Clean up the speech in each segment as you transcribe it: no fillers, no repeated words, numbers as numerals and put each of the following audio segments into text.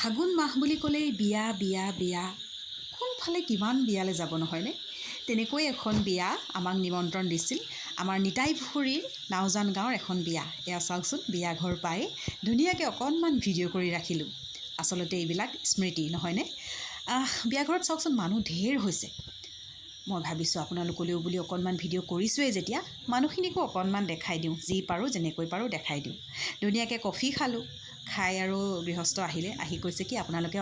ফাগুন মাহ বুলি ক'লেই বিয়া বিয়া বিয়া কোনফালে কিমান বিয়ালৈ যাব নহয়নে তেনেকৈ এখন বিয়া আমাক নিমন্ত্ৰণ দিছিল আমাৰ নিতাইপুখুৰীৰ নাওজান গাঁৱৰ এখন বিয়া এয়া চাওকচোন বিয়া ঘৰ পাই ধুনীয়াকৈ অকণমান ভিডিঅ' কৰি ৰাখিলোঁ আচলতে এইবিলাক স্মৃতি নহয়নে বিয়া ঘৰত চাওকচোন মানুহ ঢেৰ হৈছে মই ভাবিছোঁ আপোনালোকলৈও বুলি অকণমান ভিডিঅ' কৰিছোঁৱেই যেতিয়া মানুহখিনিকো অকণমান দেখাই দিওঁ যি পাৰোঁ যেনেকৈ পাৰোঁ দেখাই দিওঁ ধুনীয়াকৈ কফি খালোঁ খাই আৰু গৃহস্থ আহি কৈছে কি আপোনালোকে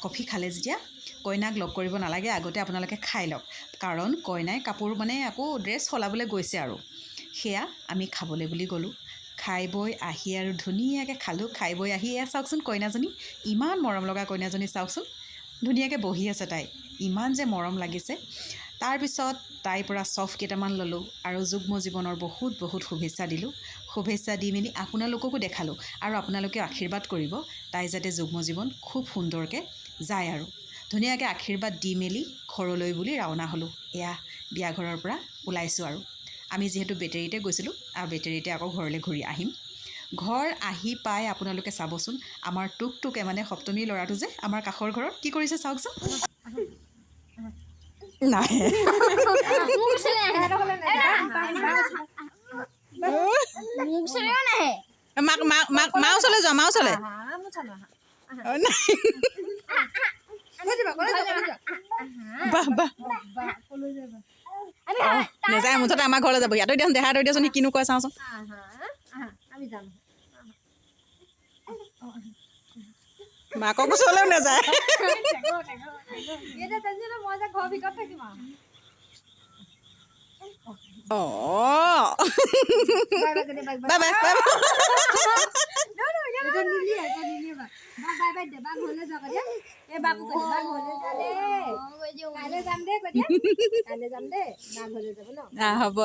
কফি খালে যেতিয়া কইনাক লগ কৰিব নালাগে আগতে আপোনালোকে খাই লওক কাৰণ কইনাই কাপোৰ মানে আকৌ ড্ৰেছ সলাবলৈ গৈছে আৰু সেয়া আমি খাবলৈ বুলি গ'লোঁ খাই বৈ আহি আৰু ধুনীয়াকৈ খালোঁ খাই বৈ আহি এয়া চাওকচোন কইনাজনী ইমান মৰম লগা কইনাজনী চাওকচোন ধুনীয়াকৈ বহি আছে তাই ইমান যে মৰম লাগিছে তাৰপিছত তাইৰ পৰা চফ কেইটামান ল'লোঁ আৰু যুগ্ম জীৱনৰ বহুত বহুত শুভেচ্ছা দিলোঁ শুভেচ্ছা দি মেলি আপোনালোককো দেখালোঁ আৰু আপোনালোকে আশীৰ্বাদ কৰিব তাই যাতে যুগ্ম জীৱন খুব সুন্দৰকৈ যায় আৰু ধুনীয়াকৈ আশীৰ্বাদ দি মেলি ঘৰলৈ বুলি ৰাওনা হ'লোঁ এয়া বিয়া ঘৰৰ পৰা ওলাইছোঁ আৰু আমি যিহেতু বেটেৰীতে গৈছিলোঁ আৰু বেটেৰীতে আকৌ ঘৰলৈ ঘূৰি আহিম ঘৰ আহি পাই আপোনালোকে চাবচোন আমাৰ টুকটুকে মানে সপ্তমী ল'ৰাটো যে আমাৰ কাষৰ ঘৰত কি কৰিছে চাওকচোন নাই মা ওচৰলৈ যোৱা মা ওচৰলৈ নেযায় মুঠতে আমাৰ ঘৰলৈ যাব ইয়াতে দিয়াচোন দেহা দিয়াচোন সি কিনো কয় চাওঁচোন মাকক ওচৰলৈও নাযায় হ'ব